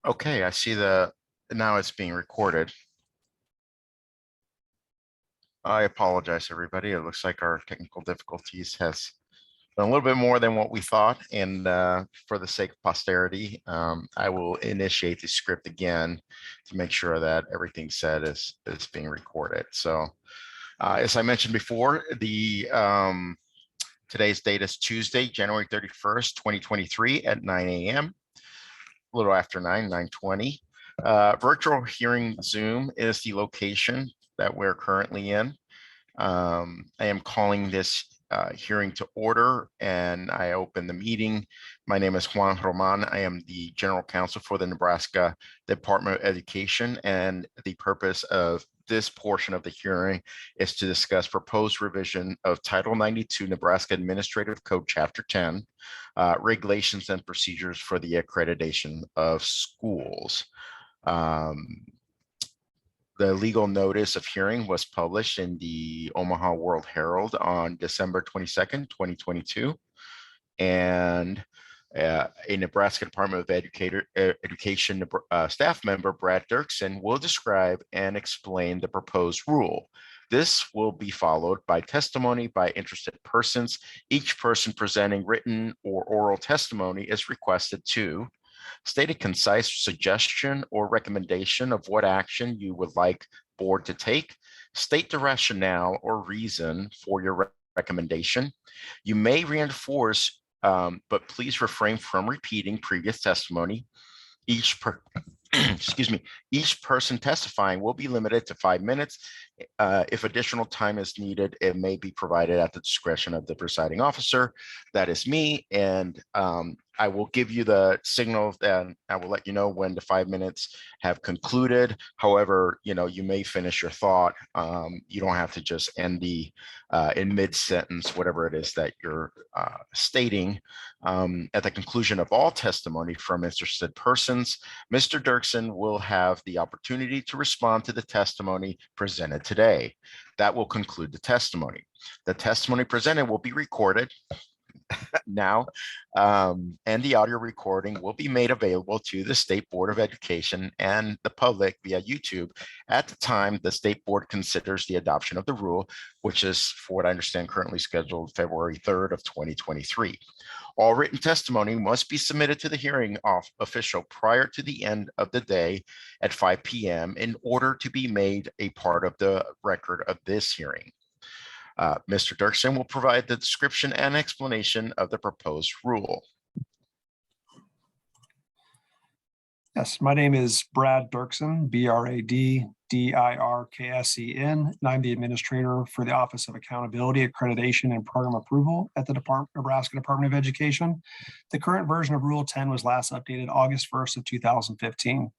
Okay, I see now it's being recorded. I apologize, everybody. It looks like our technical difficulties has been a little bit more than what we thought. And for the sake of posterity, I will initiate the script again to make sure that everything said is being recorded. So as I mentioned before, today's date is Tuesday, January 31st, 2023 at 9 a.m. A little after 9:20. Virtual hearing Zoom is the location that we're currently in. I am calling this hearing to order, and I open the meeting. My name is Juan Roman. I am the General Counsel for the Nebraska Department of Education, and the purpose of this portion of the hearing is to discuss proposed revision of Title 92 Nebraska Administrative Code Chapter 10, regulations and procedures for the accreditation of schools. The legal notice of hearing was published in the Omaha World Herald on December 22nd, 2022. And a Nebraska Department of Education staff member, Brad Dirksen, will describe and explain the proposed rule. This will be followed by testimony by interested persons. Each person presenting written or oral testimony is requested to state a concise suggestion or recommendation of what action you would like board to take, state the rationale or reason for your recommendation. You may reinforce, but please refrain from repeating previous testimony. Each person testifying will be limited to 5 minutes. If additional time is needed, it may be provided at the discretion of the presiding officer. That is me, and I will give you the signal, and I will let you know when the 5 minutes have concluded. However, you may finish your thought. You don't have to just end in mid-sentence, whatever it is that you're stating. At the conclusion of all testimony from interested persons, Mr. Dirksen will have the opportunity to respond to the testimony presented today. That will conclude the testimony. The testimony presented will be recorded now, and the audio recording will be made available to the State Board of Education and the public via YouTube at the time the State Board considers the adoption of the rule, which is, for what I understand, currently scheduled February 3rd of 2023. All written testimony must be submitted to the hearing official prior to the end of the day at 5 p.m. in order to be made a part of the record of this hearing. Mr. Dirksen will provide the description and explanation of the proposed rule. Yes, my name is Brad Dirksen, Braddirksen, and I'm the administrator for the Office of Accountability, Accreditation, and Program Approval at the Nebraska Department of Education. The current version of Rule 10 was last updated August 1st of 2015.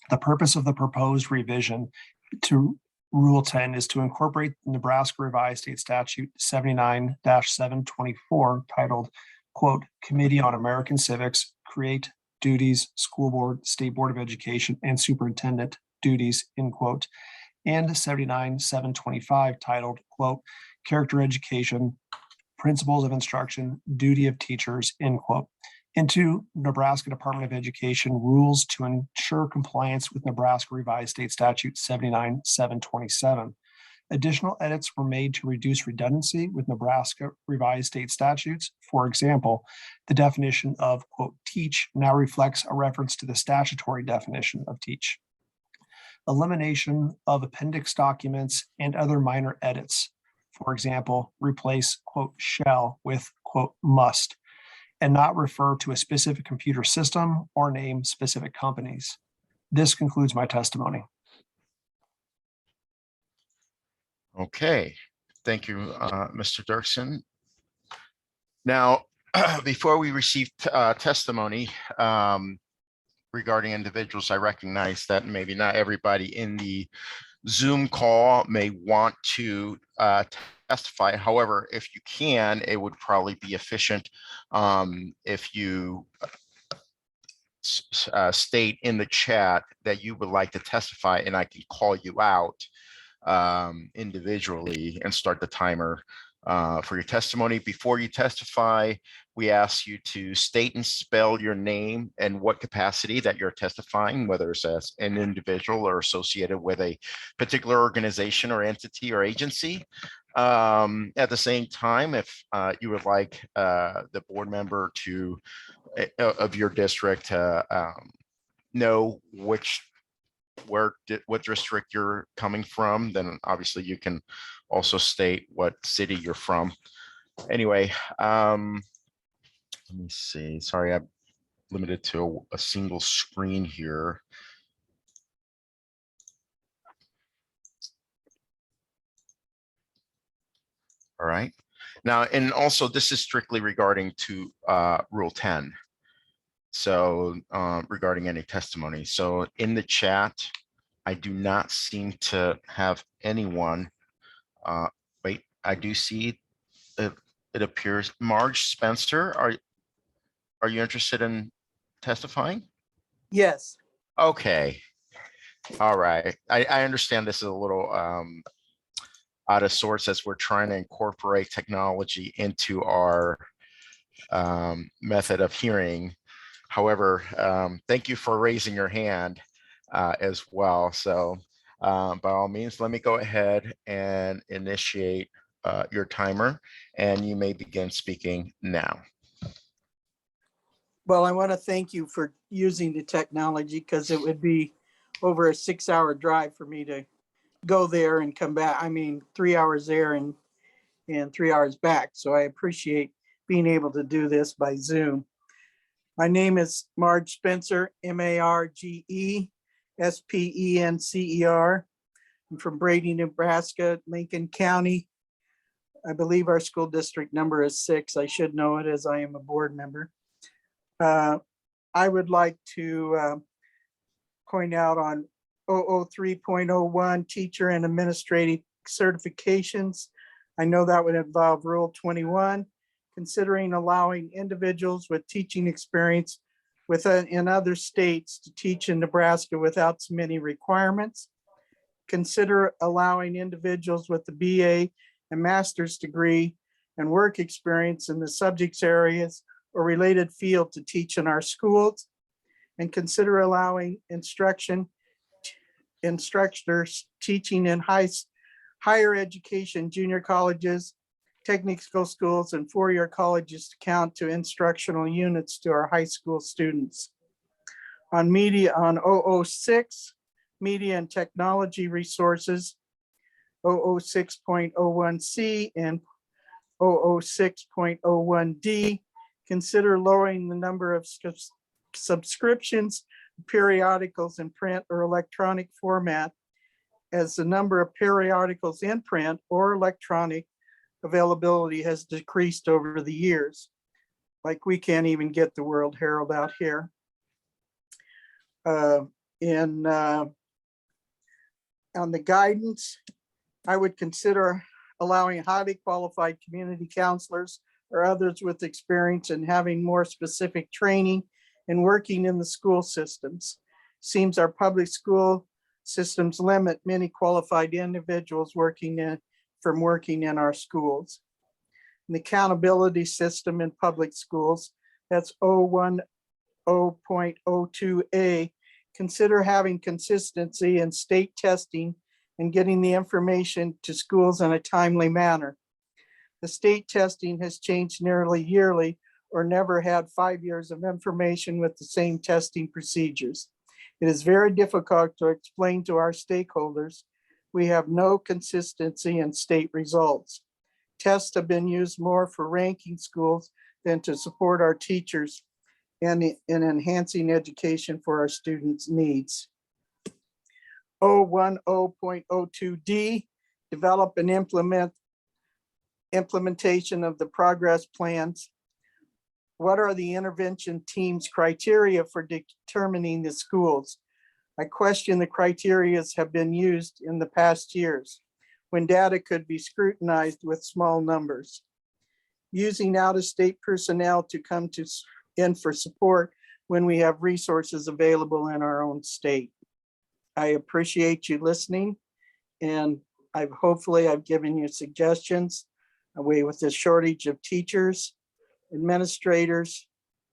The purpose of the proposed revision to Rule 10 is to incorporate Nebraska Revised State Statute 79-724 titled, quote, Committee on American Civics, Create Duties, School Board, State Board of Education, and Superintendent Duties, end quote, and 79-725 titled, quote, Character Education, Principles of Instruction, Duty of Teachers, end quote, into Nebraska Department of Education rules to ensure compliance with Nebraska Revised State Statute 79-727. Additional edits were made to reduce redundancy with Nebraska Revised State Statutes. For example, the definition of, quote, teach now reflects a reference to the statutory definition of teach. Elimination of appendix documents and other minor edits. For example, replace, quote, shall with, quote, must, and not refer to a specific computer system or name specific companies. This concludes my testimony. Okay, thank you, Mr. Dirksen. Now, before we receive testimony regarding individuals, I recognize that maybe not everybody in the Zoom call may want to testify. However, if you can, it would probably be efficient if you state in the chat that you would like to testify, and I can call you out individually and start the timer for your testimony. Before you testify, we ask you to state and spell your name and what capacity that you're testifying, whether it's as an individual or associated with a particular organization or entity or agency. At the same time, if you would like the board member to of your district to know what district you're coming from, then obviously you can also state what city you're from. Anyway, let me see. Sorry, I'm limited to a single screen here. All right. Now, and also this is strictly regarding to Rule 10. So regarding any testimony. So in the chat, I do not seem to have anyone. Wait, I do see it appears. Marge Spencer, are you interested in testifying? Yes. Okay. All right. I understand this is a little out of sorts as we're trying to incorporate technology into our method of hearing. However, thank you for raising your hand as well. So by all means, let me go ahead and initiate your timer, and you may begin speaking now. Well, I want to thank you for using the technology, because it would be over a 6-hour drive for me to go there and come back. I mean, 3 hours there and 3 hours back. So I appreciate being able to do this by Zoom. My name is Marge Spencer, Marge Spencer. I'm from Brady, Nebraska, Lincoln County. I believe our school district number is 6. I should know it as I am a board member. I would like to point out on 003.01 teacher and administrative certifications. I know that would involve Rule 21, considering allowing individuals with teaching experience in other states to teach in Nebraska without submitting requirements. Consider allowing individuals with the BA and master's degree and work experience in the subjects areas or related field to teach in our schools. And consider allowing instructors teaching in higher education, junior colleges, technical schools, and four-year colleges to count to instructional units to our high school students. On 006, media and technology resources, 006.01C and 006.01D, consider lowering the number of subscriptions, periodicals in print or electronic format, as the number of periodicals in print or electronic availability has decreased over the years. Like, we can't even get the World Herald out here. On the guidance, I would consider allowing highly qualified community counselors or others with experience in having more specific training and working in the school systems. Seems our public school systems limit many qualified individuals working in our schools. An accountability system in public schools, that's 010.02A, consider having consistency in state testing and getting the information to schools in a timely manner. The state testing has changed nearly yearly or never had 5 years of information with the same testing procedures. It is very difficult to explain to our stakeholders we have no consistency in state results. Tests have been used more for ranking schools than to support our teachers and in enhancing education for our students' needs. 010.02D, develop and implementation of the progress plans. What are the intervention team's criteria for determining the schools? I question the criterias have been used in the past years when data could be scrutinized with small numbers. Using out-of-state personnel to come in for support when we have resources available in our own state. I appreciate you listening, and hopefully I've given you suggestions away with the shortage of teachers. administrators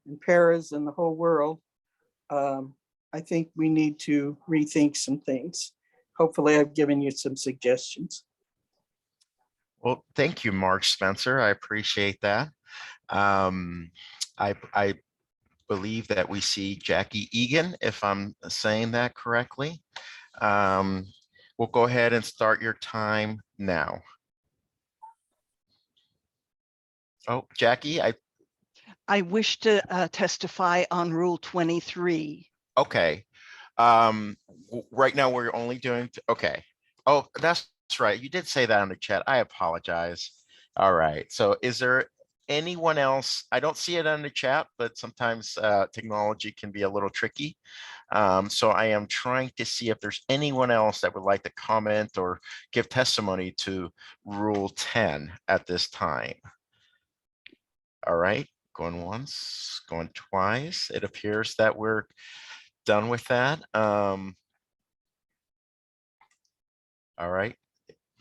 and paras in the whole world, I think we need to rethink some things. Hopefully I've given you some suggestions. Well, thank you, Marge Spencer. I appreciate that. I believe that we see Jackie Egan, if I'm saying that correctly. We'll go ahead and start your time now. Oh, Jackie, I wish to testify on Rule 23. okay. Right now we're only doing, okay. Oh, that's right. You did say that on the chat. I apologize. All right. So is there anyone else? I don't see it on the chat, but sometimes technology can be a little tricky. So I am trying to see if there's anyone else that would like to comment or give testimony to Rule 10 at this time. All right, going once, going twice. It appears that we're done with that. All right,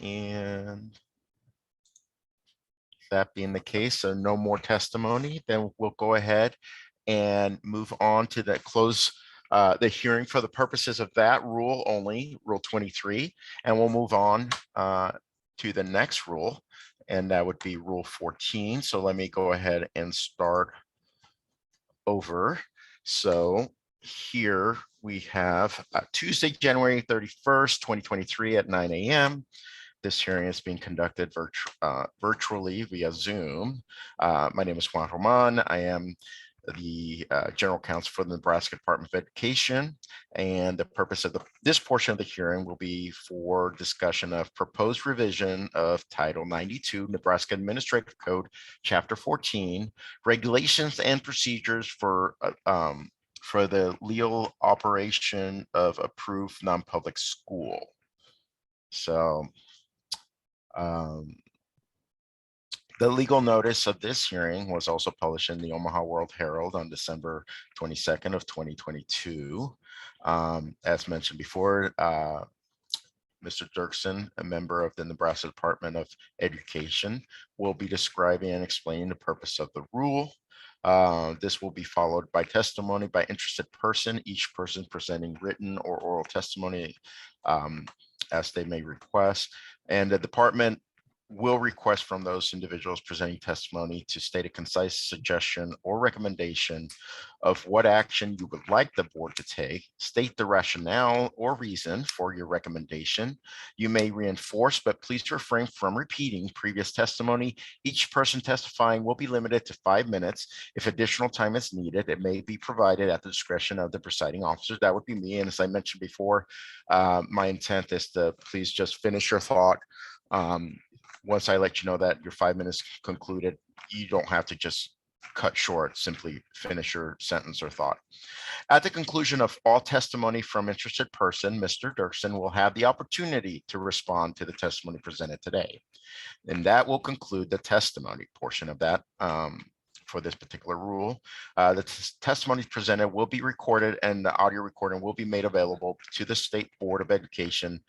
and that being the case, so no more testimony, then we'll go ahead and move on to the close the hearing for the purposes of that rule only, Rule 23, and we'll move on to the next rule, and that would be Rule 14. So let me go ahead and start over. So here we have Tuesday, January 31st, 2023 at 9 a.m. This hearing is being conducted virtually via Zoom. My name is Juan Roman. I am the General Counsel for the Nebraska Department of Education, and the purpose of this portion of the hearing will be for discussion of proposed revision of Title 92 Nebraska Administrative Code, Chapter 14, regulations and procedures for the legal operation of approved non-public school. So the legal notice of this hearing was also published in the Omaha World Herald on December 22nd of 2022. As mentioned before, Mr. Dirksen, a member of the Nebraska Department of Education, will be describing and explaining the purpose of the rule. This will be followed by testimony by interested person, each person presenting written or oral testimony as they may request. And the department will request from those individuals presenting testimony to state a concise suggestion or recommendation of what action you would like the board to take, state the rationale or reason for your recommendation. You may reinforce, but please refrain from repeating previous testimony. Each person testifying will be limited to 5 minutes. If additional time is needed, it may be provided at the discretion of the presiding officer. That would be me. And as I mentioned before, my intent is to please just finish your thought. Once I let you know that your 5 minutes concluded, you don't have to just cut short, simply finish your sentence or thought. At the conclusion of all testimony from interested person, Mr. Dirksen will have the opportunity to respond to the testimony presented today. And that will conclude the testimony portion of that for this particular rule. The testimony presented will be recorded, and the audio recording will be made available to the State Board of Education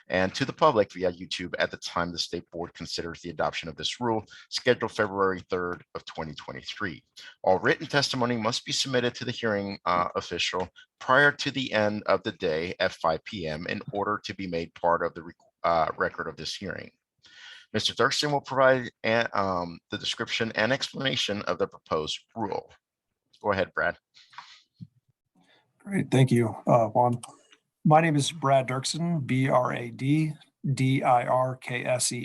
and to the public via YouTube at the time the State Board considers the adoption of this rule, scheduled February 3rd of 2023. All written testimony must be submitted to the hearing official prior to the end of the day at 5 p.m. in order to be made part of the record of this hearing. Mr. Dirksen will provide the description and explanation of the proposed rule. Go ahead, Brad. Great, thank you, Juan. My name is Brad Dirksen, B-R-A-D-D-I-R-K-S-E-N,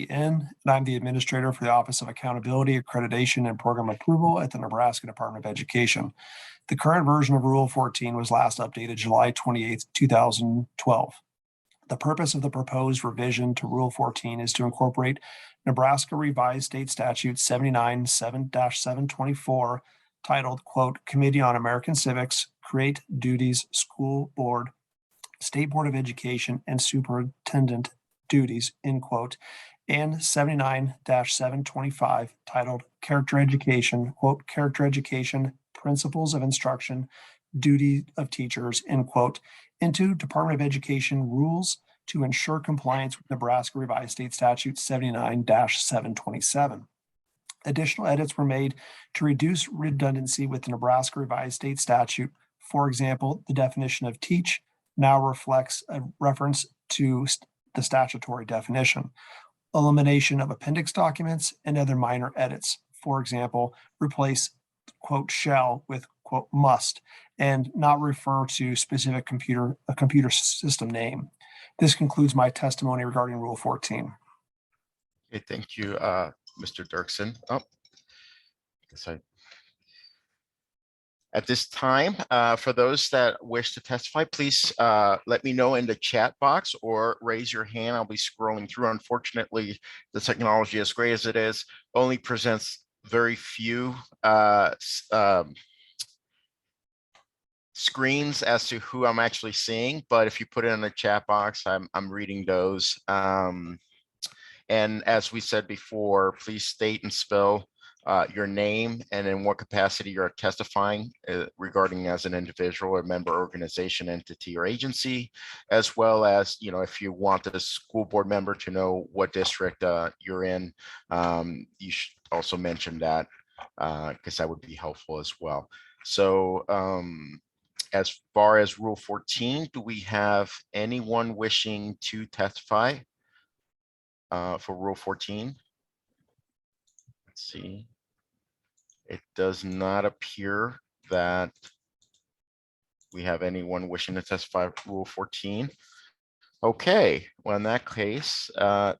and I'm the administrator for the Office of Accountability, Accreditation, and Program Approval at the Nebraska Department of Education. The current version of Rule 14 was last updated July 28, 2012. The purpose of the proposed revision to Rule 14 is to incorporate Nebraska Revised State Statute 79-7-724, titled, quote, Committee on American Civics, Create Duties, School Board, State Board of Education, and Superintendent Duties, end quote, and 79-725, titled Character Education, quote, Character Education, Principles of Instruction, Duty of Teachers, end quote, into Department of Education rules to ensure compliance with Nebraska Revised State Statute 79-727. Additional edits were made to reduce redundancy with the Nebraska Revised State Statute. For example, the definition of teach now reflects a reference to the statutory definition. Elimination of appendix documents and other minor edits. For example, replace quote shall with quote must and not refer to specific computer system name. This concludes my testimony regarding Rule 14. Okay, thank you, Mr. Dirksen. At this time, for those that wish to testify, please let me know in the chat box or raise your hand. I'll be scrolling through. Unfortunately, the technology, as great as it is, only presents very few screens as to who I'm actually seeing. But if you put it in the chat box, I'm reading those. And as we said before, please state and spell your name and in what capacity you're testifying regarding as an individual or member organization, entity, or agency, as well as, if you want the school board member to know what district you're in, you should also mention that because that would be helpful as well. So as far as Rule 14, do we have anyone wishing to testify for Rule 14? Let's see. It does not appear that we have anyone wishing to testify Rule 14. Okay, well, in that case,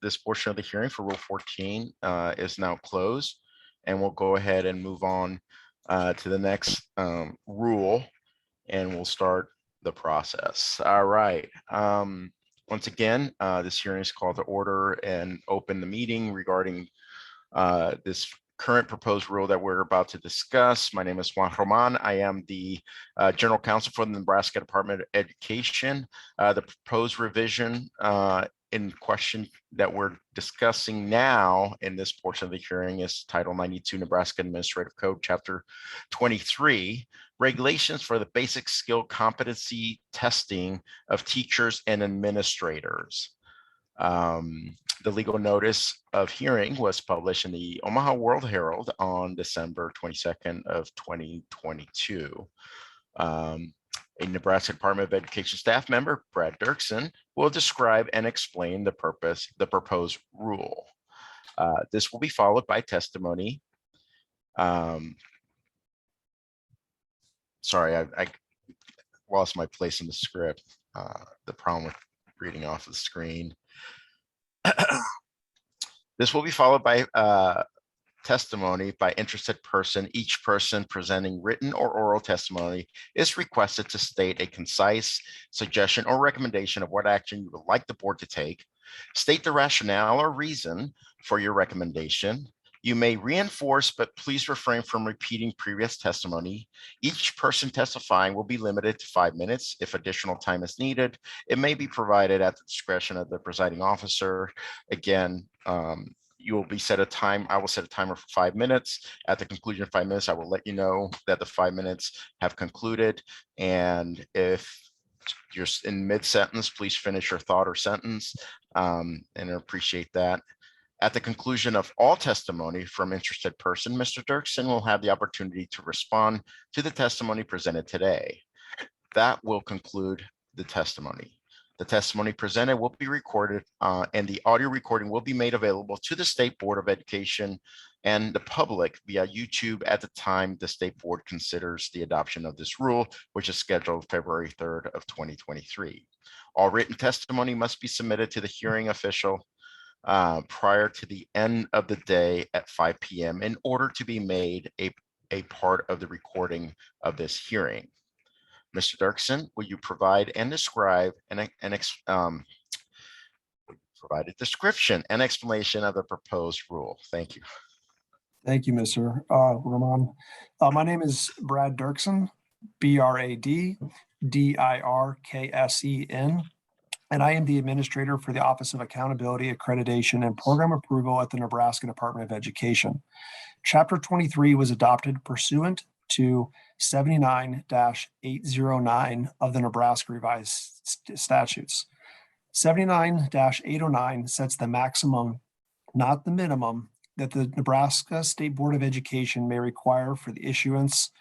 this portion of the hearing for Rule 14 is now closed, and we'll go ahead and move on to the next rule, and we'll start the process. All right. Once again, this hearing is called to order and open the meeting regarding this current proposed rule that we're about to discuss. My name is Juan Roman. I am the General Counsel for the Nebraska Department of Education. The proposed revision in question that we're discussing now in this portion of the hearing is Title 92 Nebraska Administrative Code, Chapter 23, Regulations for the Basic Skill Competency Testing of Teachers and Administrators. The legal notice of hearing was published in the Omaha World Herald on December 22nd of 2022. A Nebraska Department of Education staff member, Brad Dirksen, will describe and explain the proposed rule. This will be followed by testimony. Sorry, I lost my place in the script. The problem with reading off the screen. This will be followed by testimony by interested person. Each person presenting written or oral testimony is requested to state a concise suggestion or recommendation of what action you would like the board to take. State the rationale or reason for your recommendation. You may reinforce, but please refrain from repeating previous testimony. Each person testifying will be limited to 5 minutes. If additional time is needed, it may be provided at the discretion of the presiding officer. Again, you will be set a time. I will set a timer for 5 minutes. At the conclusion of 5 minutes, I will let you know that the 5 minutes have concluded. And if you're in mid-sentence, please finish your thought or sentence, and I appreciate that. At the conclusion of all testimony from interested person, Mr. Dirksen will have the opportunity to respond to the testimony presented today. That will conclude the testimony. The testimony presented will be recorded and the audio recording will be made available to the State Board of Education and the public via YouTube at the time the State Board considers the adoption of this rule, which is scheduled February 3rd of 2023. All written testimony must be submitted to the hearing official prior to the end of the day at 5 p.m. in order to be made a part of the recording of this hearing. Mr. Dirksen, will you provide and describe provide a description and explanation of the proposed rule? Thank you. Thank you, Mr. Roman. My name is Brad Dirksen, BradDirksen, and I am the administrator for the Office of Accountability, Accreditation, and Program Approval at the Nebraska Department of Education. Chapter 23 was adopted pursuant to 79-809 of the Nebraska Revised Statutes. 79-809 sets the maximum, not the minimum, that the Nebraska State Board of Education may require for the issuance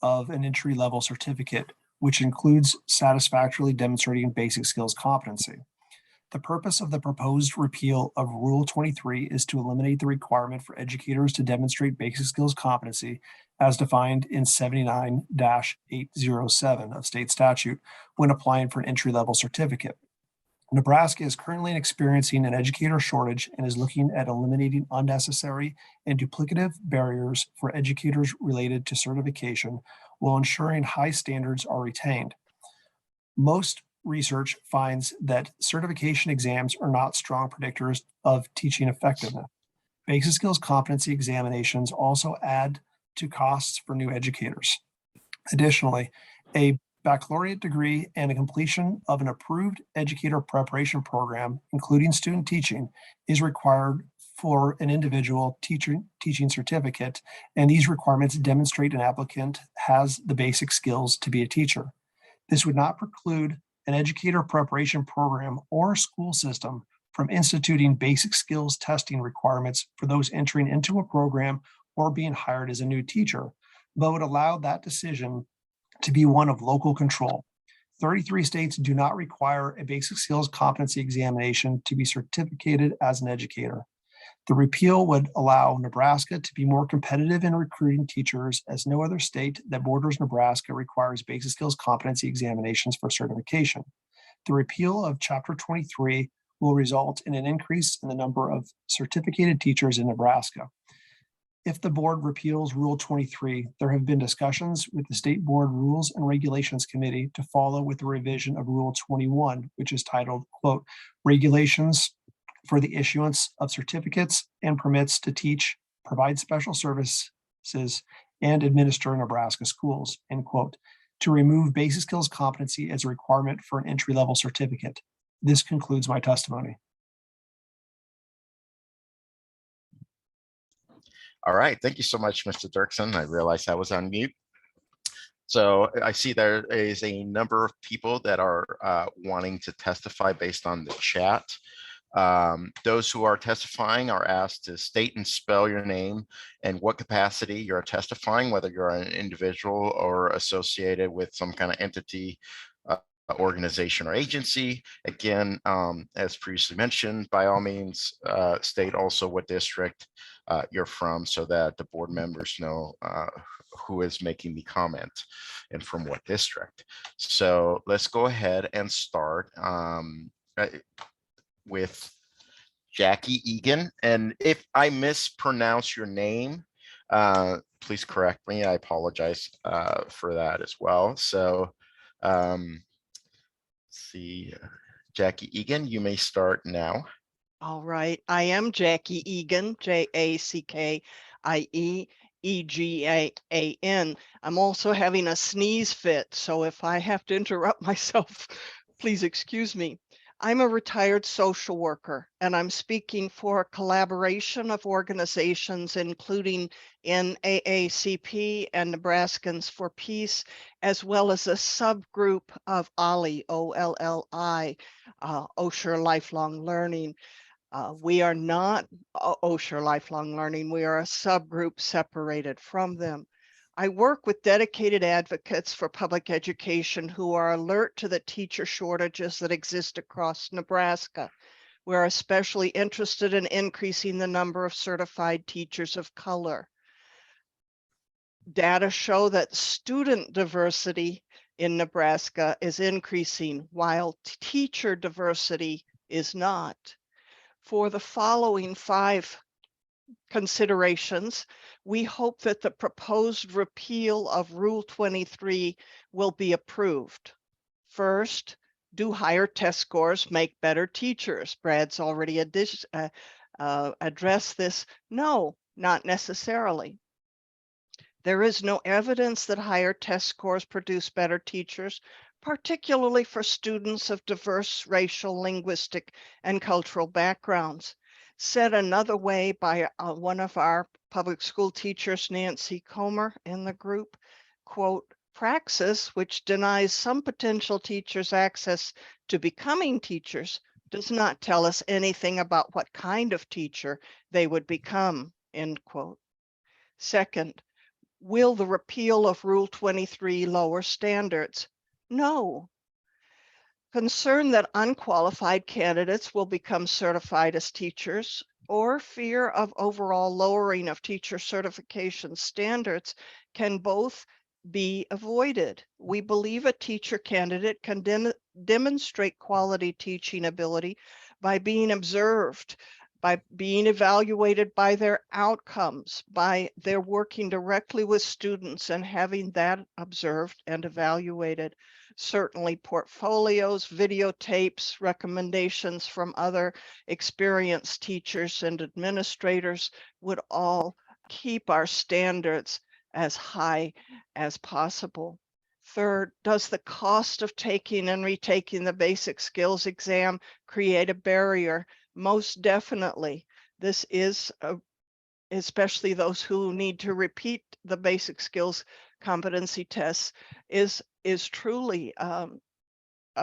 of an entry-level certificate, which includes satisfactorily demonstrating basic skills competency. The purpose of the proposed repeal of Rule 23 is to eliminate the requirement for educators to demonstrate basic skills competency as defined in 79-807 of state statute when applying for an entry-level certificate. Nebraska is currently experiencing an educator shortage and is looking at eliminating unnecessary and duplicative barriers for educators related to certification while ensuring high standards are retained. Most research finds that certification exams are not strong predictors of teaching effectiveness. Basic skills competency examinations also add to costs for new educators. Additionally, a baccalaureate degree and a completion of an approved educator preparation program, including student teaching, is required for an individual teaching certificate, and these requirements demonstrate an applicant has the basic skills to be a teacher. This would not preclude an educator preparation program or school system from instituting basic skills testing requirements for those entering into a program or being hired as a new teacher, but would allow that decision to be one of local control. 33 states do not require a basic skills competency examination to be certificated as an educator. The repeal would allow Nebraska to be more competitive in recruiting teachers, as no other state that borders Nebraska requires basic skills competency examinations for certification. The repeal of Chapter 23 will result in an increase in the number of certificated teachers in Nebraska. If the board repeals Rule 23, there have been discussions with the State Board Rules and Regulations Committee to follow with the revision of Rule 21, which is titled, quote, Regulations for the issuance of certificates and permits to teach, provide special services, and administer Nebraska schools, end quote, to remove basic skills competency as a requirement for an entry-level certificate. This concludes my testimony. All right, thank you so much, Mr. Dirksen. I realized I was on mute. So I see there is a number of people that are wanting to testify based on the chat. Those who are testifying are asked to state and spell your name and what capacity you're testifying, whether you're an individual or associated with some kind of entity, organization or agency. Again, as previously mentioned, by all means, state also what district you're from so that the board members know who is making the comment and from what district. So let's go ahead and start with Jackie Egan. And if I mispronounce your name, please correct me. I apologize for that as well. So let's see, Jackie Egan, you may start now. All right. I am Jackie Egan, Jackie-Egan. I'm also having a sneeze fit, so if I have to interrupt myself, please excuse me. I'm a retired social worker, and I'm speaking for a collaboration of organizations, including NAACP and Nebraskans for Peace, as well as a subgroup of OLLI, O-L-L-I, Osher Lifelong Learning. We are not Osher Lifelong Learning. We are a subgroup separated from them. I work with dedicated advocates for public education who are alert to the teacher shortages that exist across Nebraska. We're especially interested in increasing the number of certified teachers of color. Data show that student diversity in Nebraska is increasing while teacher diversity is not. For the following 5 considerations, we hope that the proposed repeal of Rule 23 will be approved. First, do higher test scores make better teachers? Brad's already addressed this. No, not necessarily. There is no evidence that higher test scores produce better teachers, particularly for students of diverse racial, linguistic, and cultural backgrounds. Said another way by one of our public school teachers, Nancy Comer, in the group, quote, praxis, which denies some potential teachers access to becoming teachers, does not tell us anything about what kind of teacher they would become, end quote. Second, will the repeal of Rule 23 lower standards? No. Concern that unqualified candidates will become certified as teachers, or fear of overall lowering of teacher certification standards can both be avoided. We believe a teacher candidate can demonstrate quality teaching ability by being observed, by being evaluated by their outcomes, by their working directly with students and having that observed and evaluated. Certainly portfolios, videotapes, recommendations from other experienced teachers and administrators would all keep our standards as high as possible. Third, does the cost of taking and retaking the basic skills exam create a barrier? Most definitely. This is especially those who need to repeat the basic skills competency tests is truly a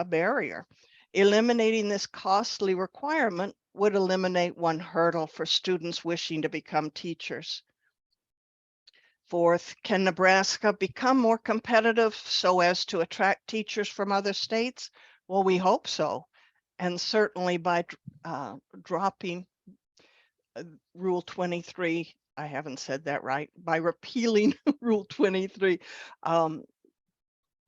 barrier. Eliminating this costly requirement would eliminate one hurdle for students wishing to become teachers. Fourth, can Nebraska become more competitive so as to attract teachers from other states? Well, we hope so. And certainly by dropping Rule 23, I haven't said that right, by repealing Rule 23,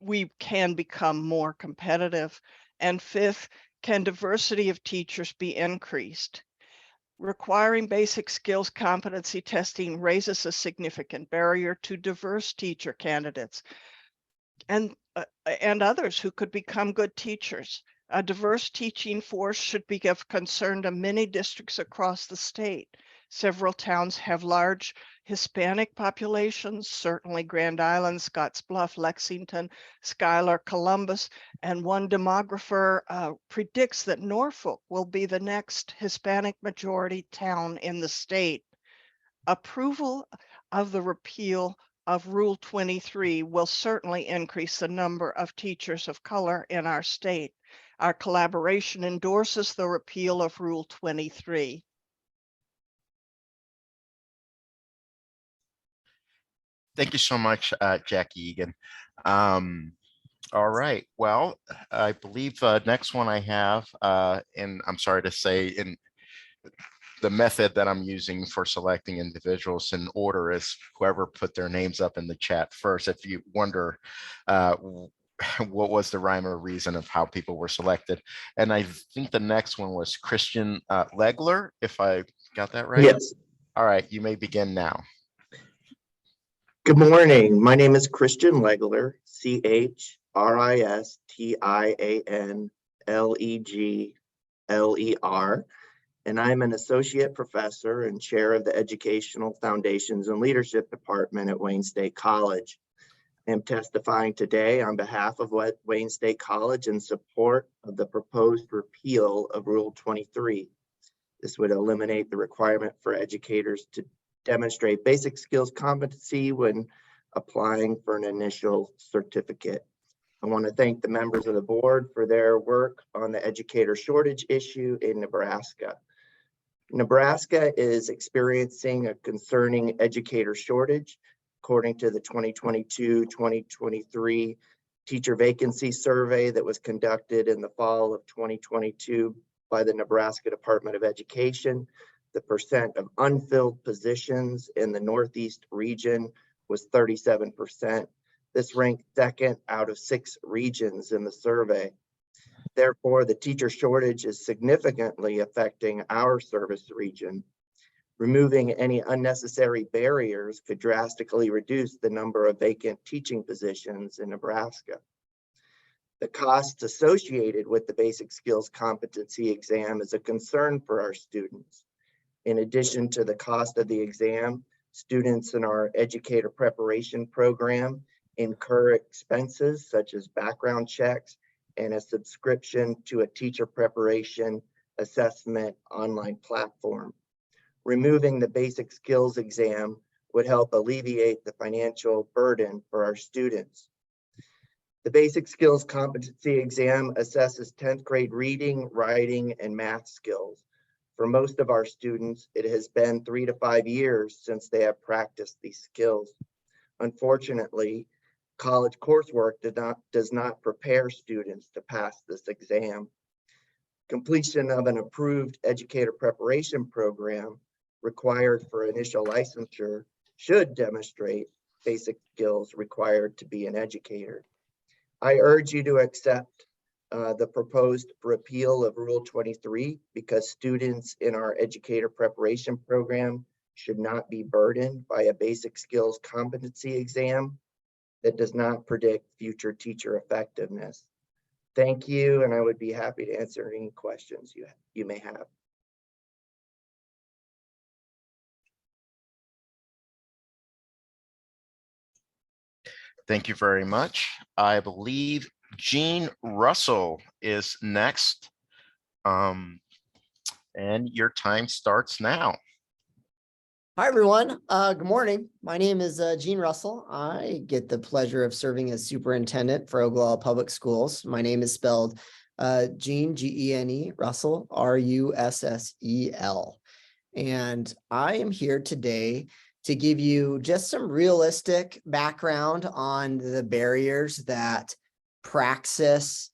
we can become more competitive. And fifth, can diversity of teachers be increased? Requiring basic skills competency testing raises a significant barrier to diverse teacher candidates and others who could become good teachers. A diverse teaching force should be of concern to many districts across the state. Several towns have large Hispanic populations, certainly Grand Island, Scottsbluff, Lexington, Schuyler, Columbus, and one demographer predicts that Norfolk will be the next Hispanic majority town in the state. Approval of the repeal of Rule 23 will certainly increase the number of teachers of color in our state. Our collaboration endorses the repeal of Rule 23. Thank you so much, Jackie Egan. All right. Well, I believe next one I have, and I'm sorry to say, in the method that I'm using for selecting individuals in order is whoever put their names up in the chat first. If you wonder what was the rhyme or reason of how people were selected. And I think the next one was Christian Legler, if I got that right. Yes. All right, you may begin now. Good morning. My name is Christian Legler, CHRISTIANLEGLER, and I'm an associate professor and chair of the Educational Foundations and Leadership Department at Wayne State College. I am testifying today on behalf of Wayne State College in support of the proposed repeal of Rule 23. This would eliminate the requirement for educators to demonstrate basic skills competency when applying for an initial certificate. I want to thank the members of the board for their work on the educator shortage issue in Nebraska. Nebraska is experiencing a concerning educator shortage, according to the 2022-2023 teacher vacancy survey that was conducted in the fall of 2022 by the Nebraska Department of Education. The percent of unfilled positions in the Northeast region was 37%. This ranked second out of 6 regions in the survey. Therefore, the teacher shortage is significantly affecting our service region. Removing any unnecessary barriers could drastically reduce the number of vacant teaching positions in Nebraska. The costs associated with the basic skills competency exam is a concern for our students. In addition to the cost of the exam, students in our educator preparation program incur expenses such as background checks and a subscription to a teacher preparation assessment online platform. Removing the basic skills exam would help alleviate the financial burden for our students. The basic skills competency exam assesses 10th grade reading, writing, and math skills. For most of our students, it has been 3 to 5 years since they have practiced these skills. Unfortunately, college coursework does not prepare students to pass this exam. Completion of an approved educator preparation program required for initial licensure should demonstrate basic skills required to be an educator. I urge you to accept the proposed repeal of Rule 23 because students in our educator preparation program should not be burdened by a basic skills competency exam that does not predict future teacher effectiveness. Thank you, and I would be happy to answer any questions you may have. Thank you very much. I believe Jean Russell is next. And your time starts now. Hi, everyone. Good morning. My name is Gene Russell. I get the pleasure of serving as superintendent for Ogallala Public Schools. My name is spelled Gene, G-E-N-E, Russell, R-U-S-S-E-L. And I am here today to give you just some realistic background on the barriers that praxis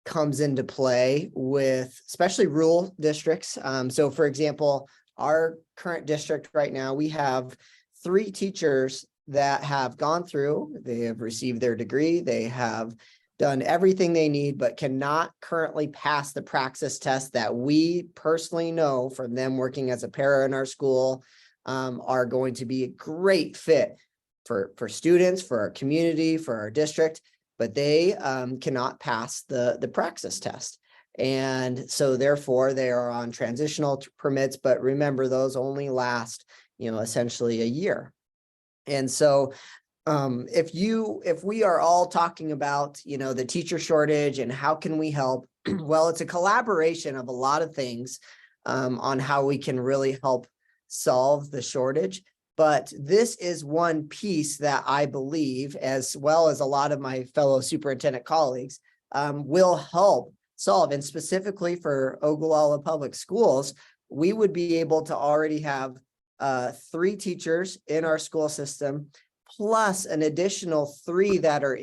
comes into play with, especially rural districts. So for example, our current district right now, we have 3 teachers that have gone through, they have received their degree, they have done everything they need, but cannot currently pass the praxis test that we personally know from them working as a para in our school are going to be a great fit for students, for our community, for our district, but they cannot pass the praxis test. And so therefore they are on transitional permits, but remember those only last, essentially a year. And so if we are all talking about, the teacher shortage and how can we help, well, it's a collaboration of a lot of things on how we can really help solve the shortage. But this is one piece that I believe, as well as a lot of my fellow superintendent colleagues, will help solve. And specifically for Ogallala Public Schools, we would be able to already have 3 teachers in our school system, plus an additional 3 that are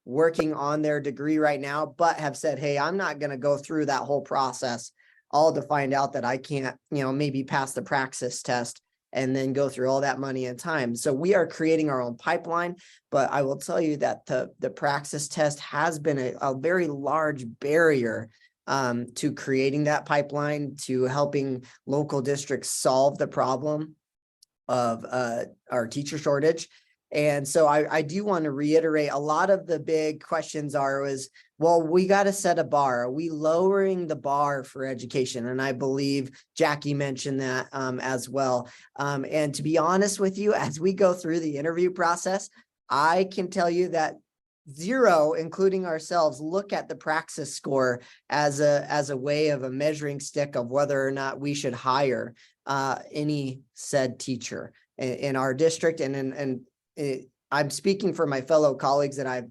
working on their degree right now, but have said, hey, I'm not going to go through that whole process all to find out that I can't, maybe pass the praxis test and then go through all that money and time. So we are creating our own pipeline, but I will tell you that the praxis test has been a very large barrier to creating that pipeline, to helping local districts solve the problem of our teacher shortage. And so I do want to reiterate, a lot of the big questions well, we got to set a bar. Are we lowering the bar for education? And I believe Jackie mentioned that as well. And to be honest with you, as we go through the interview process, I can tell you that 0, including ourselves, look at the praxis score as a way of a measuring stick of whether or not we should hire any said teacher in our district. I'm speaking for my fellow colleagues that I've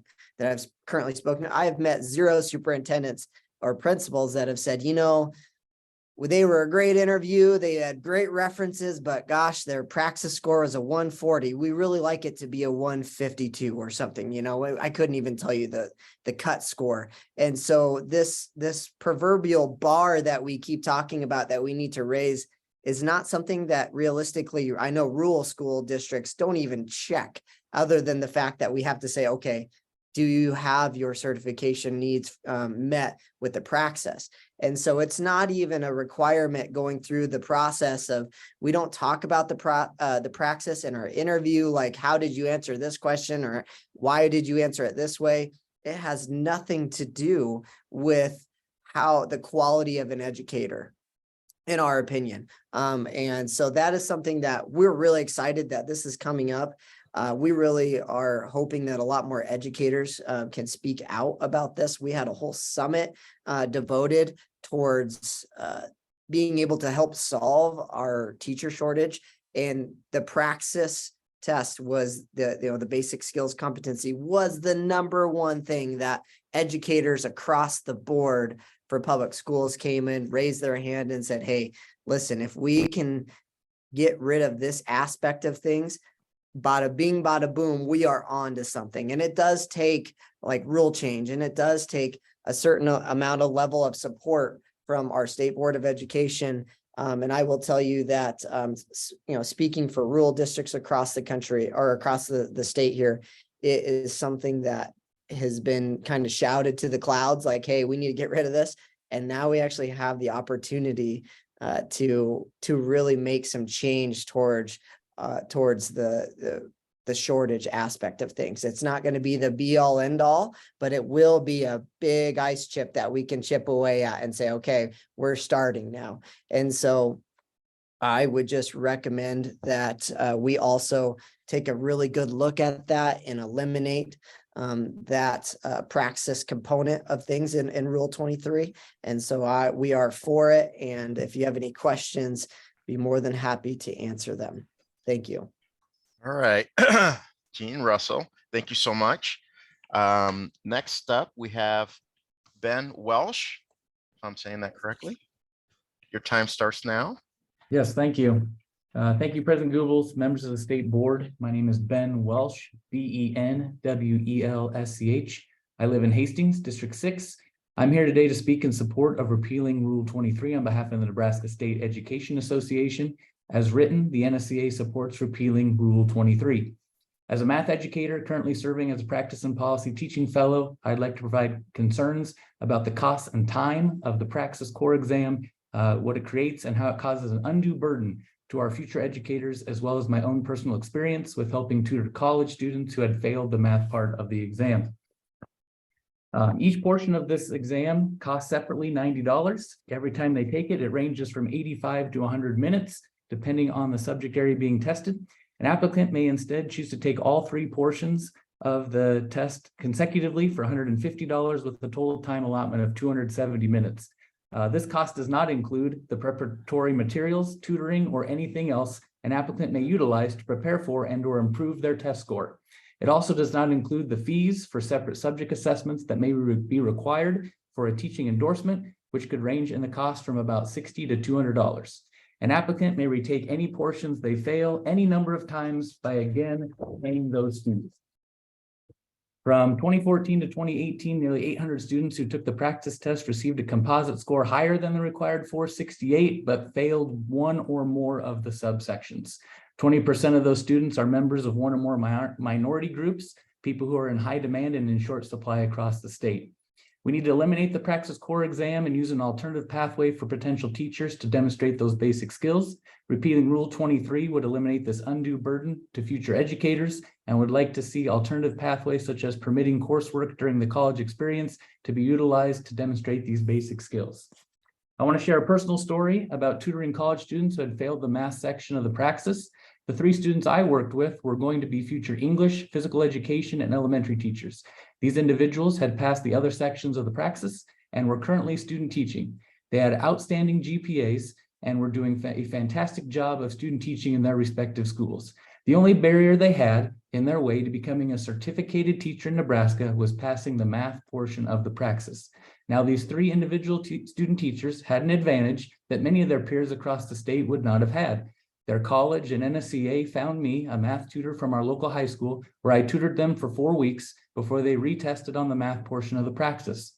currently spoken to. I have met 0 superintendents or principals that have said, they were a great interview, they had great references, but gosh, their praxis score was a 140. We really like it to be a 152 or something. I couldn't even tell you the cut score. And so this proverbial bar that we keep talking about that we need to raise is not something that realistically, I know rural school districts don't even check, other than the fact that we have to say, okay, do you have your certification needs met with the praxis? And so it's not even a requirement going through the process of, we don't talk about the praxis in our interview, like, how did you answer this question? Or why did you answer it this way? It has nothing to do with how the quality of an educator, in our opinion. And so that is something that we're really excited that this is coming up. We really are hoping that a lot more educators can speak out about this. We had a whole summit devoted towards being able to help solve our teacher shortage, and the praxis test was the basic skills competency was the #1 thing that educators across the board for Public Schools came in, raised their hand and said, hey, listen, if we can get rid of this aspect of things, bada bing, bada boom, we are on to something. And it does take like rule change, and it does take a certain amount of level of support from our State Board of Education. And I will tell you that, speaking for rural districts across the country or across the state here, it is something that has been kind of shouted to the clouds, like, hey, we need to get rid of this. And now we actually have the opportunity to really make some change towards the shortage aspect of things. It's not going to be the be all end all, but it will be a big ice chip that we can chip away at and say, okay, we're starting now. And so I would just recommend that we also take a really good look at that and eliminate that praxis component of things in Rule 23. And so we are for it. And if you have any questions, be more than happy to answer them. Thank you. All right, Gene, Russell, thank you so much. Next up, we have Ben Welsh, if I'm saying that correctly. Your time starts now. Yes, thank you. Thank you, President Goebbels, members of the State Board. My name is Ben Welsh, B-E-N-W-E-L-S-C-H. I live in Hastings, District 6. I'm here today to speak in support of repealing Rule 23 on behalf of the Nebraska State Education Association. As written, the NSEA supports repealing Rule 23. As a math educator currently serving as a practice and policy teaching fellow, I'd like to provide concerns about the cost and time of the Praxis Core exam, what it creates and how it causes an undue burden to our future educators, as well as my own personal experience with helping tutor college students who had failed the math part of the exam. Each portion of this exam costs separately $90. Every time they take it, it ranges from 85 to 100 minutes. Depending on the subject area being tested. An applicant may instead choose to take all 3 portions of the test consecutively for $150 with a total time allotment of 270 minutes. This cost does not include the preparatory materials, tutoring, or anything else an applicant may utilize to prepare for and or improve their test score. It also does not include the fees for separate subject assessments that may be required for a teaching endorsement, which could range in the cost from about $60 to $200. An applicant may retake any portions they fail any number of times by again training those students. From 2014 to 2018, nearly 800 students who took the practice test received a composite score higher than the required 468, but failed one or more of the subsections. 20% of those students are members of one or more minority groups, people who are in high demand and in short supply across the state. We need to eliminate the Praxis Core exam and use an alternative pathway for potential teachers to demonstrate those basic skills. Repealing Rule 23 would eliminate this undue burden to future educators and would like to see alternative pathways such as permitting coursework during the college experience to be utilized to demonstrate these basic skills. I want to share a personal story about tutoring college students who had failed the math section of the Praxis. The 3 students I worked with were going to be future English, physical education, and elementary teachers. These individuals had passed the other sections of the Praxis and were currently student teaching. They had outstanding GPAs and were doing a fantastic job of student teaching in their respective schools. The only barrier they had in their way to becoming a certificated teacher in Nebraska was passing the math portion of the Praxis. Now, these 3 individual student teachers had an advantage that many of their peers across the state would not have had. Their college and NSEA found me, a math tutor from our local high school, where I tutored them for 4 weeks before they retested on the math portion of the Praxis.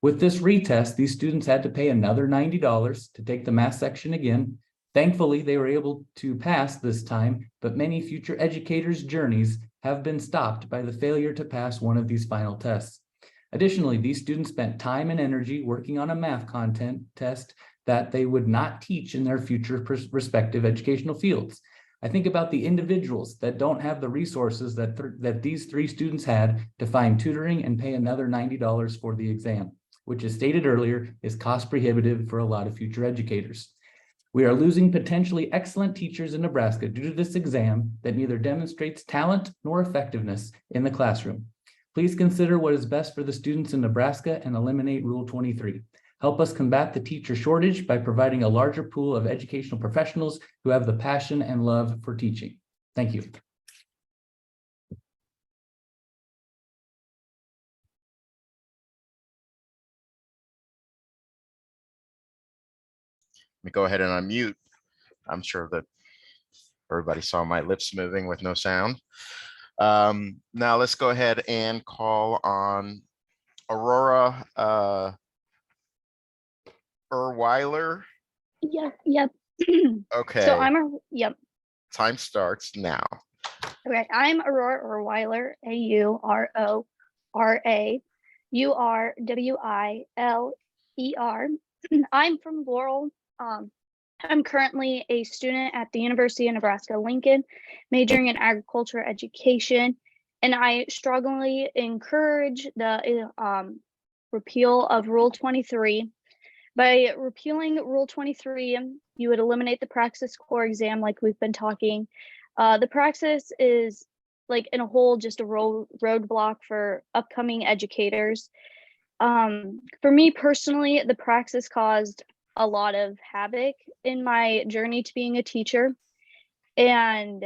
With this retest, these students had to pay another $90 to take the math section again. Thankfully, they were able to pass this time, but many future educators' journeys have been stopped by the failure to pass one of these final tests. Additionally, these students spent time and energy working on a math content test that they would not teach in their future respective educational fields. I think about the individuals that don't have the resources that these 3 students had to find tutoring and pay another $90 for the exam, which, as stated earlier, is cost prohibitive for a lot of future educators. We are losing potentially excellent teachers in Nebraska due to this exam that neither demonstrates talent nor effectiveness in the classroom. Please consider what is best for the students in Nebraska and eliminate Rule 23. Help us combat the teacher shortage by providing a larger pool of educational professionals who have the passion and love for teaching. Thank you. Let me go ahead and unmute. I'm sure that everybody saw my lips moving with no sound. Now let's go ahead and call on Aurora Urwiler. Yep. Okay. So yep. Time starts now. Okay, I'm Aurora Urwiler, AurOraUrwiler. I'm from Laurel. I'm currently a student at the University of Nebraska-Lincoln, majoring in agriculture education, and I strongly encourage the repeal of Rule 23. By repealing Rule 23, you would eliminate the Praxis core exam like we've been talking. The Praxis is like in a whole just a roadblock for upcoming educators. For me personally, the Praxis caused a lot of havoc in my journey to being a teacher. And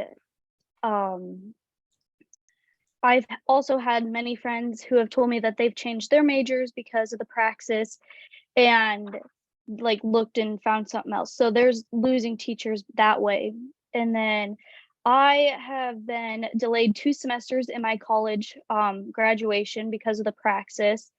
I've also had many friends who have told me that they've changed their majors because of the Praxis and like looked and found something else. So there's losing teachers that way. And then I have been delayed 2 semesters in my college graduation because of the Praxis.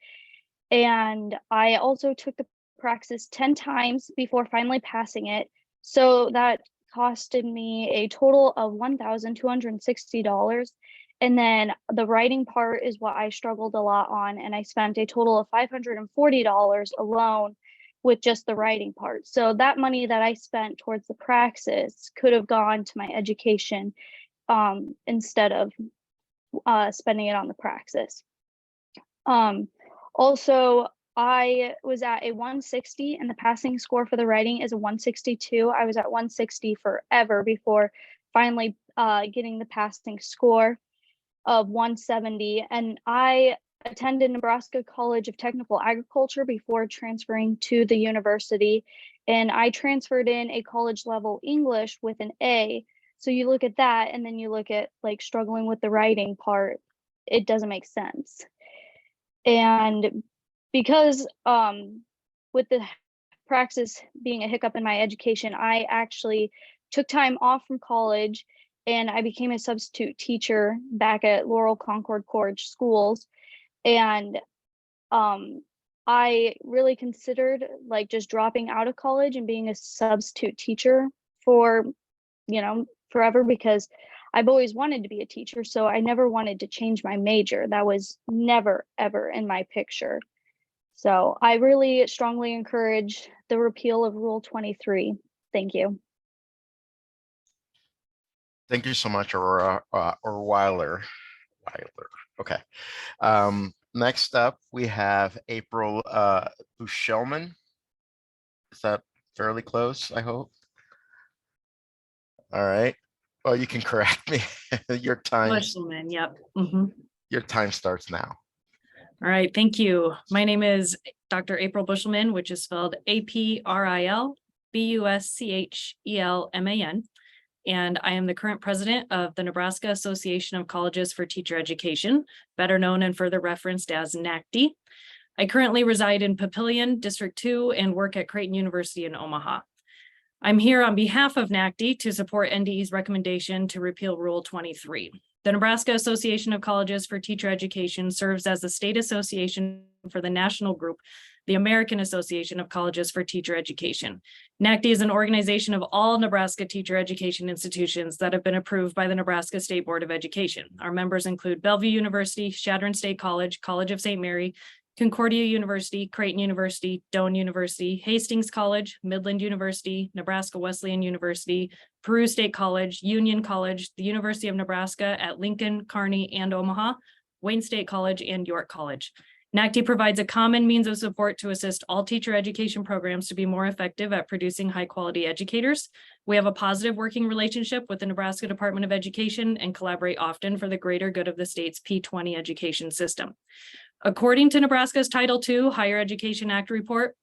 And I also took the Praxis 10 times before finally passing it. So that costed me a total of $1,260. And then the writing part is what I struggled a lot on. And I spent a total of $540 alone with just the writing part. So that money that I spent towards the Praxis could have gone to my education instead of spending it on the Praxis. Also, I was at a 160 and the passing score for the writing is a 162. I was at 160 forever before finally getting the passing score of 170. And I attended Nebraska College of Technical Agriculture before transferring to the university. And I transferred in a college level English with an A. So you look at that and then you look at like struggling with the writing part, it doesn't make sense. And because with the Praxis being a hiccup in my education, I actually took time off from college and I became a substitute teacher back at Laurel Concord College schools. And I really considered like just dropping out of college and being a substitute teacher for, forever, because I've always wanted to be a teacher. So I never wanted to change my major. That was never, ever in my picture. So I really strongly encourage the repeal of Rule 23. Thank you. Thank you so much, Aurora Urwiler. Okay. Next up, we have April Buschelman. Is that fairly close, I hope? All right. Well, you can correct me. Your time. Buschelman, yep. Your time starts now. All right, thank you. My name is Dr. April Buschelman, which is spelled APRILBUSCHELMAN. And I am the current president of the Nebraska Association of Colleges for Teacher Education, better known and further referenced as NACTE. I currently reside in Papillion, District 2, and work at Creighton University in Omaha. I'm here on behalf of NACTE to support NDE's recommendation to repeal Rule 23. The Nebraska Association of Colleges for Teacher Education serves as the state association for the national group, the American Association of Colleges for Teacher Education. NACTE is an organization of all Nebraska teacher education institutions that have been approved by the Nebraska State Board of Education. Our members include Bellevue University, Chadron State College, College of St. Mary, Concordia University, Creighton University, Doane University, Hastings College, Midland University, Nebraska Wesleyan University, Peru State College, Union College, the University of Nebraska at Lincoln, Kearney, and Omaha, Wayne State College, and York College. NACTE provides a common means of support to assist all teacher education programs to be more effective at producing high-quality educators. We have a positive working relationship with the Nebraska Department of Education and collaborate often for the greater good of the state's P20 education system. According to Nebraska's Title II Higher Education Act report,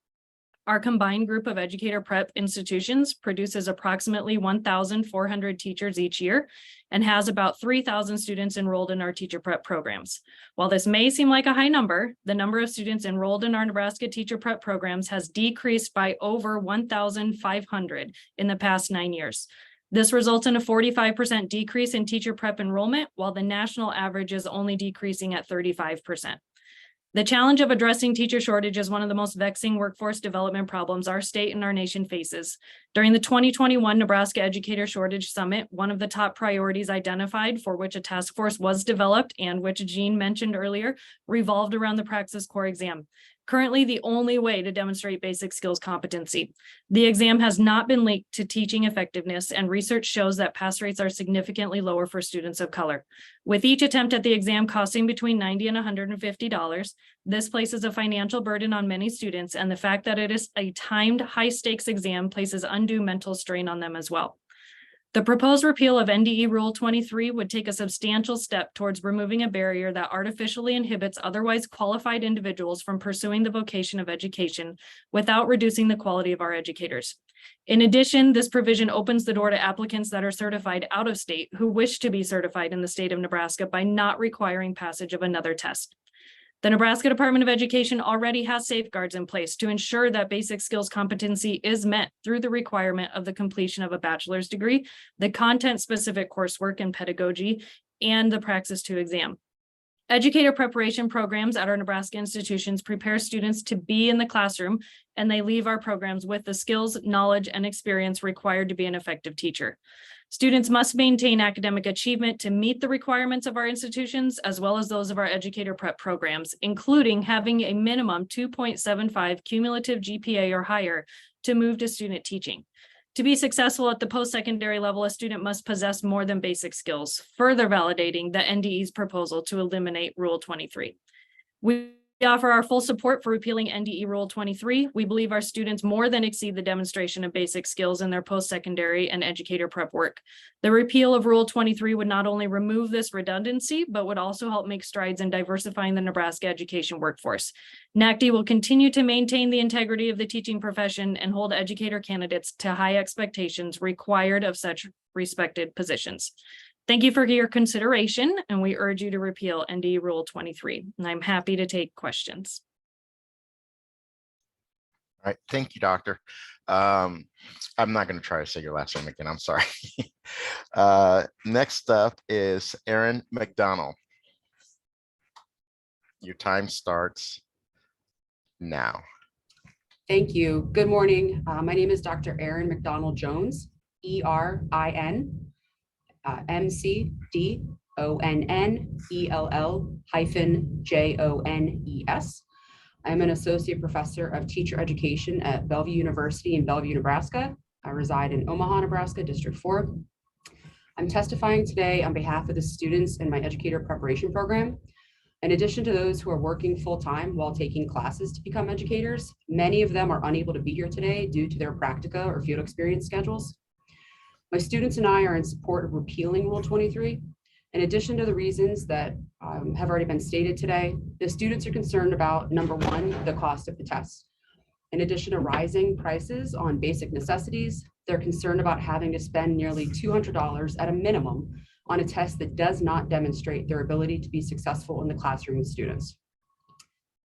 Our combined group of educator prep institutions produces approximately 1,400 teachers each year and has about 3,000 students enrolled in our teacher prep programs. While this may seem like a high number, the number of students enrolled in our Nebraska teacher prep programs has decreased by over 1,500 in the past 9 years. This results in a 45% decrease in teacher prep enrollment, while the national average is only decreasing at 35%. The challenge of addressing teacher shortage is one of the most vexing workforce development problems our state and our nation faces. During the 2021 Nebraska Educator Shortage Summit, one of the top priorities identified, for which a task force was developed and which Jean mentioned earlier, revolved around the Praxis Core exam. Currently, the only way to demonstrate basic skills competency. The exam has not been linked to teaching effectiveness, and research shows that pass rates are significantly lower for students of color. With each attempt at the exam costing between $90 and $150, this places a financial burden on many students, and the fact that it is a timed high-stakes exam places undue mental strain on them as well. The proposed repeal of NDE Rule 23 would take a substantial step towards removing a barrier that artificially inhibits otherwise qualified individuals from pursuing the vocation of education without reducing the quality of our educators. In addition, this provision opens the door to applicants that are certified out of state who wish to be certified in the state of Nebraska by not requiring passage of another test. The Nebraska Department of Education already has safeguards in place to ensure that basic skills competency is met through the requirement of the completion of a bachelor's degree, the content-specific coursework in pedagogy, and the Praxis 2 exam. Educator preparation programs at our Nebraska institutions prepare students to be in the classroom, and they leave our programs with the skills, knowledge, and experience required to be an effective teacher. Students must maintain academic achievement to meet the requirements of our institutions, as well as those of our educator prep programs, including having a minimum 2.75 cumulative GPA or higher to move to student teaching. To be successful at the post-secondary level, a student must possess more than basic skills, further validating the NDE's proposal to eliminate Rule 23. We offer our full support for repealing NDE Rule 23. We believe our students more than exceed the demonstration of basic skills in their post-secondary and educator prep work. The repeal of Rule 23 would not only remove this redundancy, but would also help make strides in diversifying the Nebraska education workforce. NACD will continue to maintain the integrity of the teaching profession and hold educator candidates to high expectations required of such respected positions. Thank you for your consideration, and we urge you to repeal NDE Rule 23. And I'm happy to take questions. All right, thank you, Doctor. I'm not going to try to say your last name again. I'm sorry. Next up is Erin McDonnell. Your time starts now. Thank you. Good morning. My name is Dr. Erin McDonnell-Jones, ERIN. McDonnell-Jones. I'm an associate professor of teacher education at Bellevue University in Bellevue, Nebraska. I reside in Omaha, Nebraska, District 4. I'm testifying today on behalf of the students in my educator preparation program. In addition to those who are working full-time while taking classes to become educators, many of them are unable to be here today due to their practica or field experience schedules. My students and I are in support of repealing Rule 23. In addition to the reasons that have already been stated today, the students are concerned about, number one, the cost of the test. In addition to rising prices on basic necessities, they're concerned about having to spend nearly $200 at a minimum on a test that does not demonstrate their ability to be successful in the classroom with students.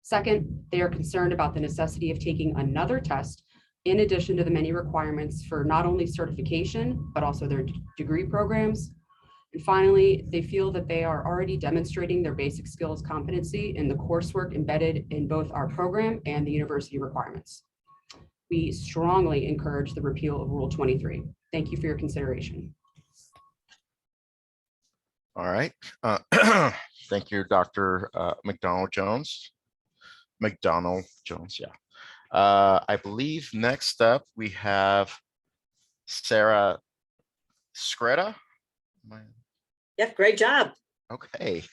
Second, they are concerned about the necessity of taking another test in addition to the many requirements for not only certification, but also their degree programs. And finally, they feel that they are already demonstrating their basic skills competency in the coursework embedded in both our program and the university requirements. We strongly encourage the repeal of Rule 23. Thank you for your consideration. All right. Thank you, Dr. McDonnell-Jones. McDonnell-Jones, yeah. I believe next up we have Sara Skretta. Yep, great job. Okay.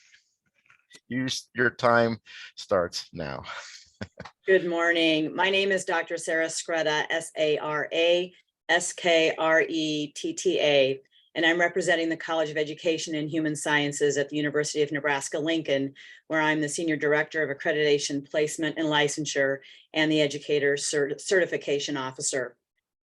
Your time starts now. Good morning. My name is Dr. Sara Skretta, Sara Skretta, and I'm representing the College of Education and Human Sciences at the University of Nebraska-Lincoln, where I'm the Senior Director of Accreditation, Placement, and Licensure, and the Educator Certification Officer.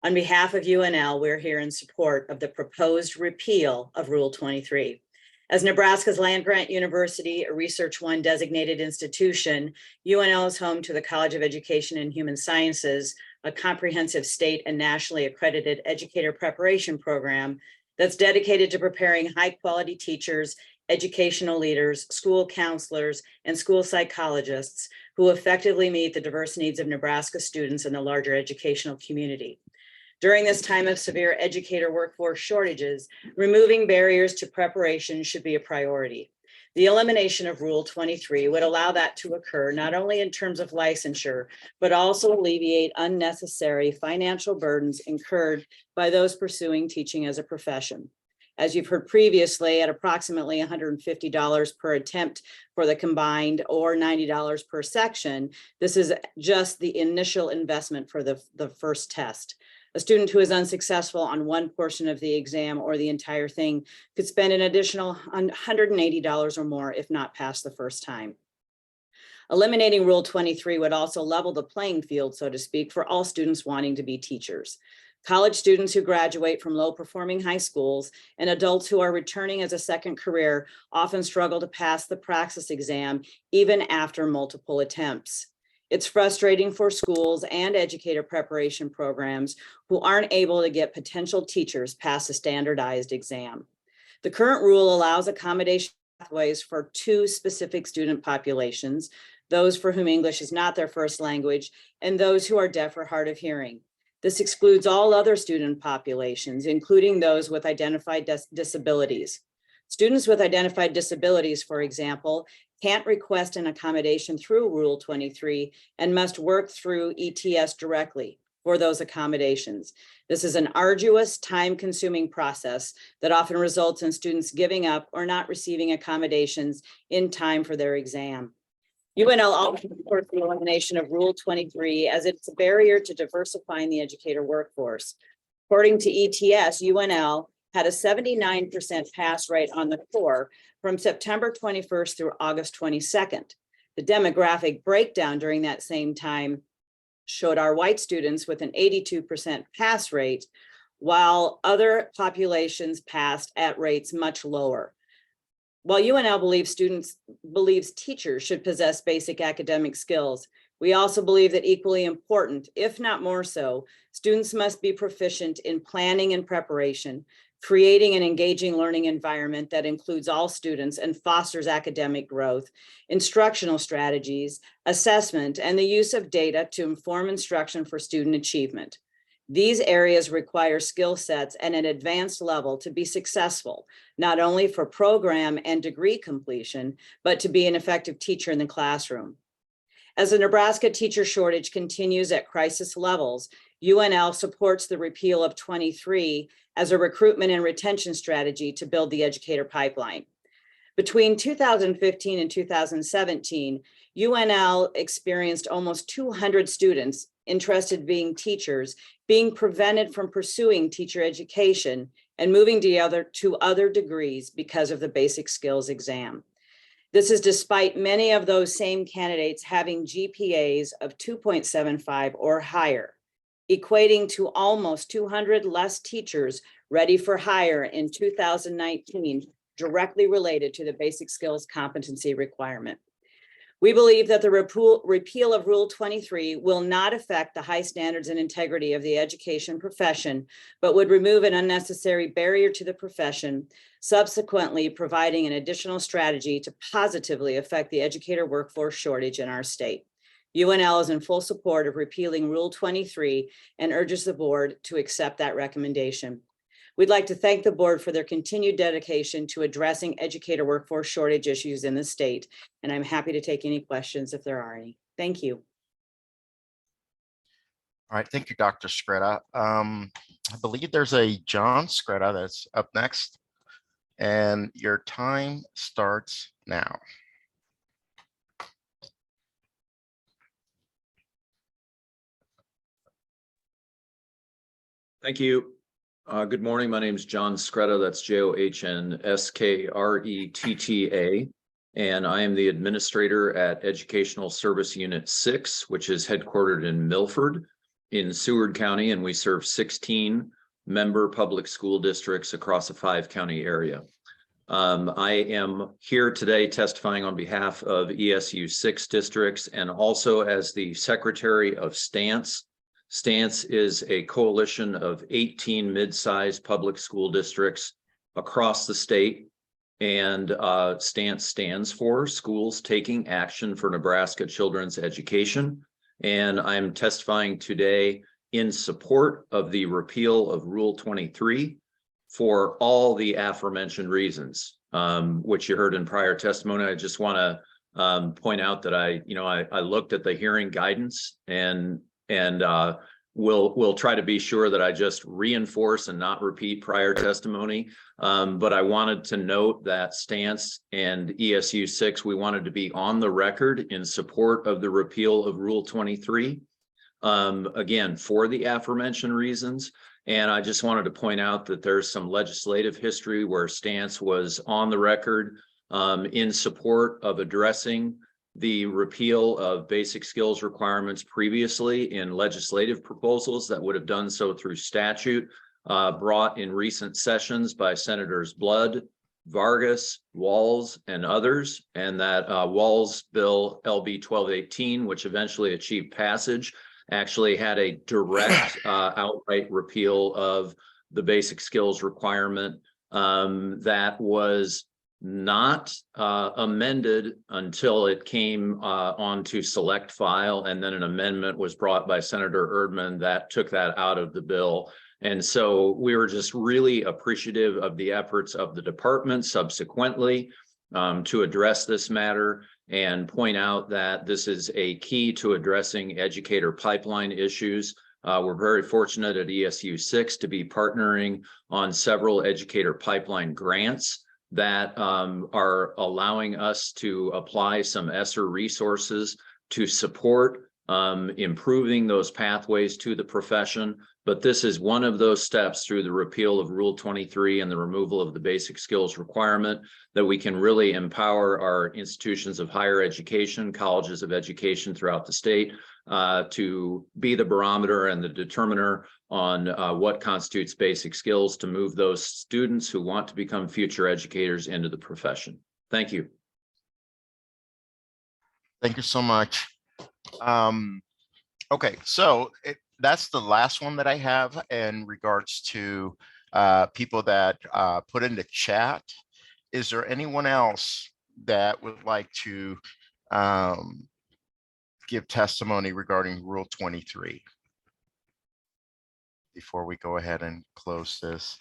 On behalf of UNL, we're here in support of the proposed repeal of Rule 23. As Nebraska's land-grant university, a Research One designated institution, UNL is home to the College of Education and Human Sciences, a comprehensive state and nationally accredited educator preparation program that's dedicated to preparing high-quality teachers, educational leaders, school counselors, and school psychologists who effectively meet the diverse needs of Nebraska students and the larger educational community. During this time of severe educator workforce shortages, removing barriers to preparation should be a priority. The elimination of Rule 23 would allow that to occur, not only in terms of licensure, but also alleviate unnecessary financial burdens incurred by those pursuing teaching as a profession. As you've heard previously, at approximately $150 per attempt for the combined or $90 per section, this is just the initial investment for the first test. A student who is unsuccessful on one portion of the exam or the entire thing could spend an additional $180 or more if not passed the first time. Eliminating Rule 23 would also level the playing field, so to speak, for all students wanting to be teachers. College students who graduate from low-performing high schools and adults who are returning as a second career often struggle to pass the praxis exam even after multiple attempts. It's frustrating for schools and educator preparation programs who aren't able to get potential teachers past a standardized exam. The current rule allows accommodation pathways for two specific student populations, those for whom English is not their first language and those who are deaf or hard of hearing. This excludes all other student populations, including those with identified disabilities. Students with identified disabilities, for example, can't request an accommodation through Rule 23 and must work through ETS directly for those accommodations. This is an arduous, time-consuming process that often results in students giving up or not receiving accommodations in time for their exam. UNL also supports the elimination of Rule 23 as it's a barrier to diversifying the educator workforce. According to ETS, UNL had a 79% pass rate on the core from September 21st through August 22nd. The demographic breakdown during that same time showed our white students with an 82% pass rate, while other populations passed at rates much lower. While UNL believes teachers should possess basic academic skills, we also believe that equally important, if not more so, students must be proficient in planning and preparation, creating an engaging learning environment that includes all students and fosters academic growth, instructional strategies, assessment, and the use of data to inform instruction for student achievement. These areas require skill sets at an advanced level to be successful, not only for program and degree completion, but to be an effective teacher in the classroom. As the Nebraska teacher shortage continues at crisis levels, UNL supports the repeal of 23 as a recruitment and retention strategy to build the educator pipeline. Between 2015 and 2017, UNL experienced almost 200 students interested in being teachers being prevented from pursuing teacher education and moving to other degrees because of the basic skills exam. This is despite many of those same candidates having GPAs of 2.75 or higher, equating to almost 200 less teachers ready for hire in 2019, directly related to the basic skills competency requirement. We believe that the repeal of Rule 23 will not affect the high standards and integrity of the education profession, but would remove an unnecessary barrier to the profession, subsequently providing an additional strategy to positively affect the educator workforce shortage in our state. UNL is in full support of repealing Rule 23 and urges the board to accept that recommendation. We'd like to thank the board for their continued dedication to addressing educator workforce shortage issues in the state, and I'm happy to take any questions if there are any. Thank you. All right, thank you, Dr. Skretta. I believe there's a John Skretta that's up next, and your time starts now. Thank you. Good morning. My name is John Skretta. That's JOHN and I am the administrator at Educational Service Unit 6, which is headquartered in Milford in Seward County, and we serve 16 member public school districts across a 5-county area. I am here today testifying on behalf of ESU 6 districts and also as the secretary of STANCE. STANCE is a coalition of 18 mid-sized public school districts across the state. And STANCE stands for Schools Taking Action for Nebraska Children's Education. And I'm testifying today in support of the repeal of Rule 23 for all the aforementioned reasons, which you heard in prior testimony. I just want to point out that I looked at the hearing guidance and we'll try to be sure that I just reinforce and not repeat prior testimony. But I wanted to note that STANCE and ESU 6, we wanted to be on the record in support of the repeal of Rule 23. Again, for the aforementioned reasons. And I just wanted to point out that there's some legislative history where STANCE was on the record in support of addressing the repeal of basic skills requirements previously in legislative proposals that would have done so through statute, brought in recent sessions by Senators Blood, Vargas, Walz, and others, and that Walz bill LB 1218, which eventually achieved passage, actually had a direct outright repeal of the basic skills requirement that was not amended until it came onto select file, and then an amendment was brought by Senator Erdman that took that out of the bill. And so we were just really appreciative of the efforts of the department subsequently to address this matter and point out that this is a key to addressing educator pipeline issues. We're very fortunate at ESU 6 to be partnering on several educator pipeline grants that are allowing us to apply some ESSER resources to support improving those pathways to the profession. But this is one of those steps through the repeal of Rule 23 and the removal of the basic skills requirement that we can really empower our institutions of higher education, colleges of education throughout the state to be the barometer and the determiner on what constitutes basic skills to move those students who want to become future educators into the profession. Thank you. Thank you so much. Okay, so that's the last one that I have in regards to people that put in the chat. Is there anyone else that would like to give testimony regarding Rule 23 before we go ahead and close this?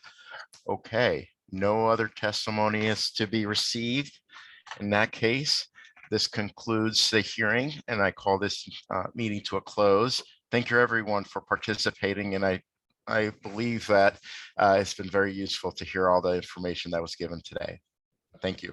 Okay, no other testimony is to be received. In that case, this concludes the hearing, and I call this meeting to a close. Thank you, everyone, for participating, and I believe that it's been very useful to hear all the information that was given today. Thank you.